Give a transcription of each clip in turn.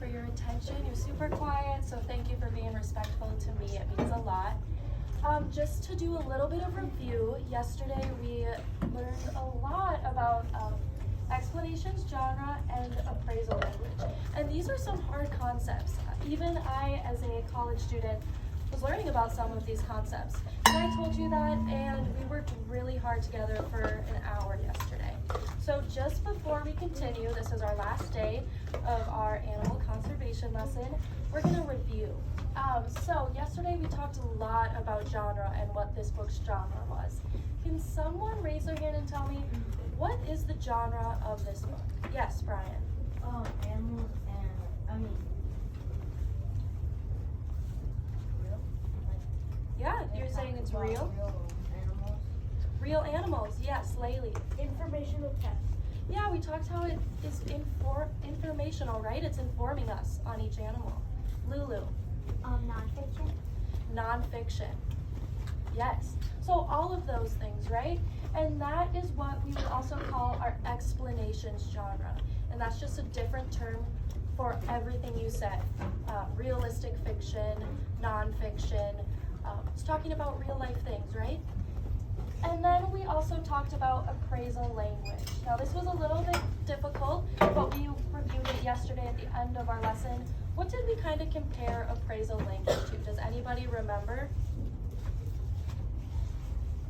for your attention. You're super quiet, so thank you for being respectful to me. It means a lot. Just to do a little bit of review, yesterday we learned a lot about explanations, genre, and appraisal language. And these are some hard concepts. Even I, as a college student, was learning about some of these concepts. And I told you that, and we worked really hard together for an hour yesterday. So just before we continue, this is our last day of our animal conservation lesson, we're gonna review. So yesterday we talked a lot about genre and what this book's genre was. Can someone raise their hand and tell me, what is the genre of this book? Yes, Brian. Animals and, Yeah, you're saying it's real? Real animals. Real animals, yes, Laylee. Informational text. Yeah, we talked how it is informational, right? It's informing us on each animal. Lulu. Nonfiction. Nonfiction. Yes. So all of those things, right? And that is what we would also call our explanations genre. And that's just a different term for everything you said. Realistic fiction, nonfiction. It's talking about real life things, right? And then we also talked about appraisal language. Now this was a little bit difficult, but we reviewed it yesterday at the end of our lesson. What did we kind of compare appraisal language to? Does anybody remember?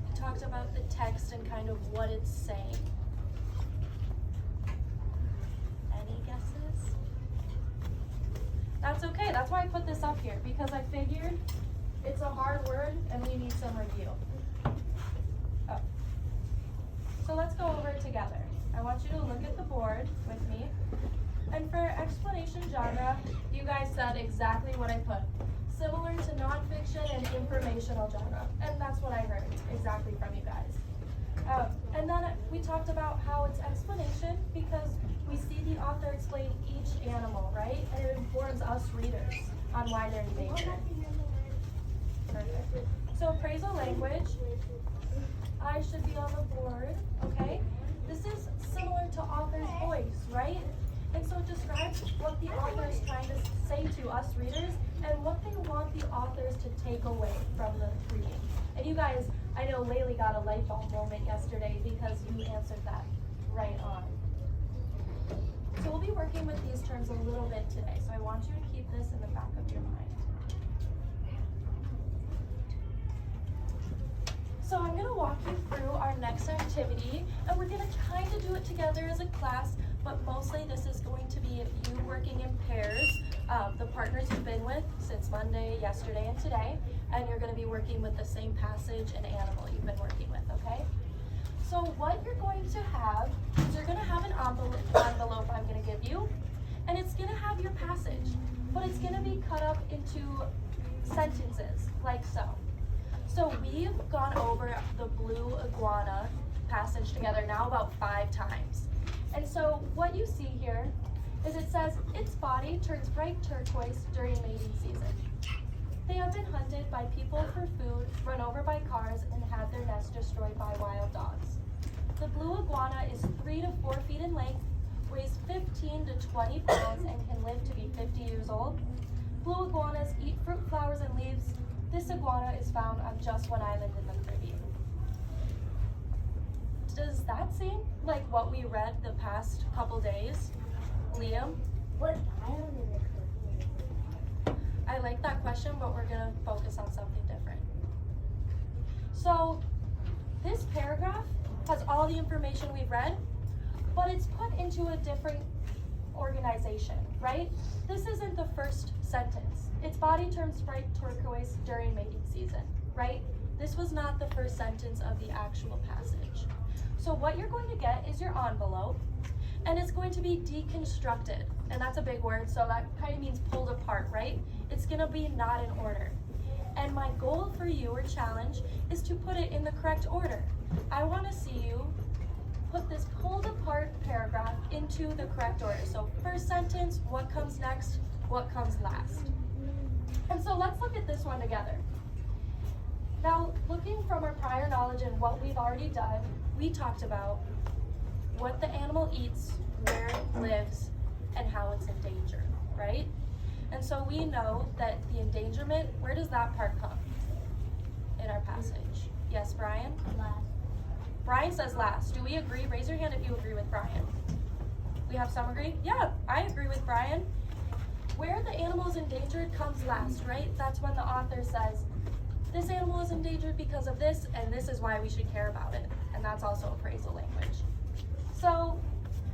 We talked about the text and kind of what it's saying. Any guesses? That's okay, that's why I put this up here, because I figured it's a hard word and we need some review. Oh. So let's go over it together. I want you to look at the board with me. And for explanation genre, you guys said exactly what I put. Similar to nonfiction and informational genre. And that's what I heard exactly from you guys. And then we talked about how it's explanation because we see the author explain each animal, right? And it informs us readers on why they're endangered. Perfect. So appraisal language, I should be on the board, okay? This is similar to author's voice, right? And so it describes what the author is trying to say to us readers and what they want the authors to take away from the reading. And you guys, I know Laylee got a light bulb moment yesterday because you answered that right on. So we'll be working with these terms a little bit today, so I want you to keep this in the back of your mind. So I'm going to walk you through our next activity, and we're going to kind of do it together as a class, but mostly this is going to be you working in pairs, the partners you've been with since Monday, yesterday, and today, and you're going to be working with the same passage and animal you've been working with, okay? So what you're going to have is you're going to have an envelope I'm going to give you, and it's going to have your passage, but it's going to be cut up into sentences, like so. So we've gone over the blue iguana passage together now about 5 times. And so what you see here is it says, its body turns bright turquoise during mating season. They have been hunted by people for food, run over by cars, and had their nests destroyed by wild dogs. The blue iguana is 3 to 4 feet in length, weighs 15 to 20 pounds, and can live to be 50 years old. Blue iguanas eat fruit, flowers, and leaves. This iguana is found on just one island in the Caribbean. Does that seem like what we read the past couple days? Liam? What island is it? I like that question, but we're gonna focus on something different. So this paragraph has all the information we've read, but it's put into a different organization, right? This isn't the first sentence. Its body turns bright turquoise during mating season, right? This was not the first sentence of the actual passage. So what you're going to get is your envelope, and it's going to be deconstructed. And that's a big word, so that kind of means pulled apart, right? It's gonna be not in order. And my goal for you, or challenge, is to put it in the correct order. I wanna see you put this pulled apart paragraph into the correct order. So first sentence, what comes next, what comes last. And so let's look at this one together. Now, looking from our prior knowledge and what we've already done, we talked about what the animal eats, where it lives, and how it's in danger, right? right? And so we know that the endangerment, where does that part come in our passage? Yes, Brian? Last. Brian says last. Do we agree? Raise your hand if you agree with Brian. We have some agree? Yeah, I agree with Brian. Where the animal is endangered comes last, right? That's when the author says, this animal is endangered because of this, and this is why we should care about it. And that's also appraisal language. So,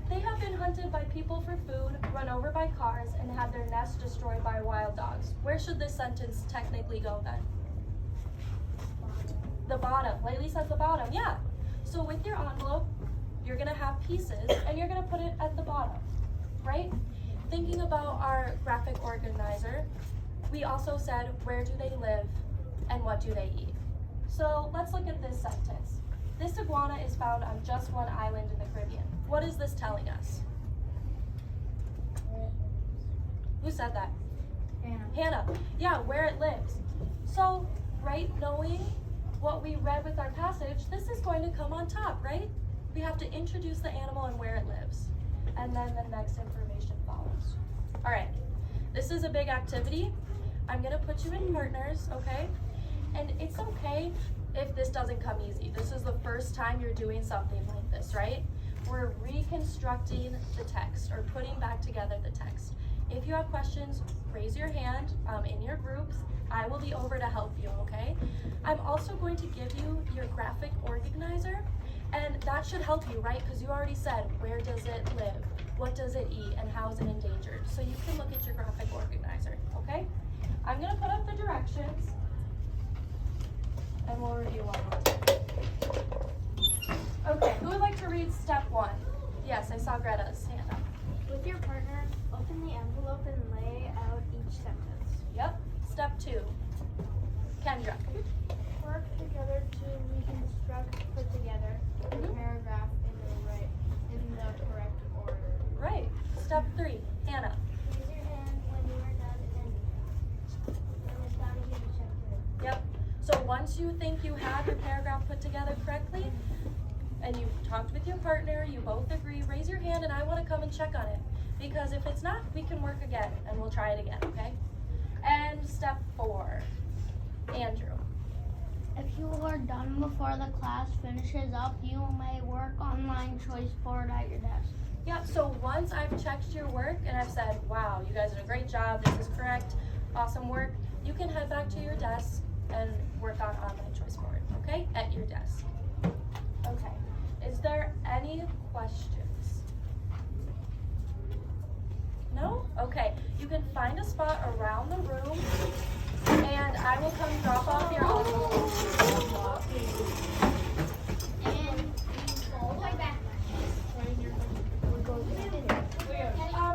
they have been hunted by people for food, run over by cars, and had their nests destroyed by wild dogs. Where should this sentence technically go then? The bottom. Lately says the bottom, yeah. So with your envelope, you're gonna have pieces, and you're gonna put it at the bottom, right? Thinking about our graphic organizer, we also said, where do they live and what do they eat? So let's look at this sentence. This iguana is found on just one island in the Caribbean. What is this telling us? Who said that? Hannah. Hannah. Yeah, where it lives. So, right, knowing what we read with our passage, this is going to come on top, right? We have to introduce the animal and where it lives. And then the next information follows. All right, this is a big activity. I'm gonna put you in partners, okay? And it's okay if this doesn't come easy. This is the first time you're doing something like this, right? We're reconstructing the text or putting back together the text. If you have questions, raise your hand in your groups. I will be over to help you, okay? I'm also going to give you your graphic organizer, and that should help you, right? Because you already said, where does it live? What does it eat? And how is it endangered? So you can look at your graphic organizer, okay? I'm gonna put up the directions, and we'll review one more time. Okay, who would like to read step 1? Yes, I saw Greta's hand up. With your partner, open the envelope and lay out each sentence. Yep. Step 2. Kendra. Work together to reconstruct, put together the paragraph in the correct order. Right. Step 3. Hannah. Raise your hand when you are done and when it's done, give a check to it. Yep. So once you think you have your paragraph put together correctly, and you've talked with your partner, you both agree, raise your hand and I want to come and check on it. Because if it's not, we can work again and we'll try it again, okay? And step 4. Andrew. If you are done before the class finishes up, you may work online choice board at your desk. Yep, so once I've checked your work and I've said, wow, you guys did a great job, this is correct, awesome work, you can head back to your desk and work on online choice board, okay? At your desk. Okay, is there any questions? No? Okay, you can find a spot around the room and I will come drop off your envelope.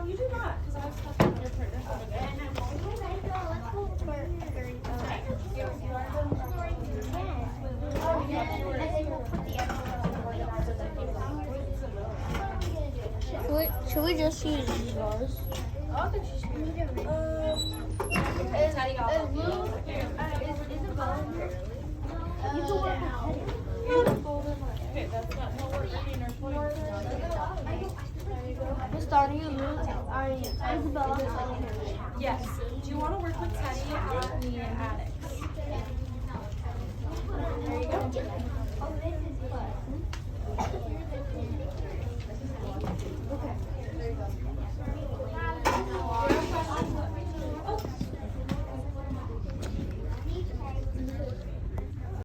You do not, because I have stuff in your partner over there. Should we just use yours? Teddy, I'll help you. Okay, that's not how we're reading our points. We're starting a new Isabella. Yes. Do you want to work with Teddy on the attics? There you go. Okay, there you go.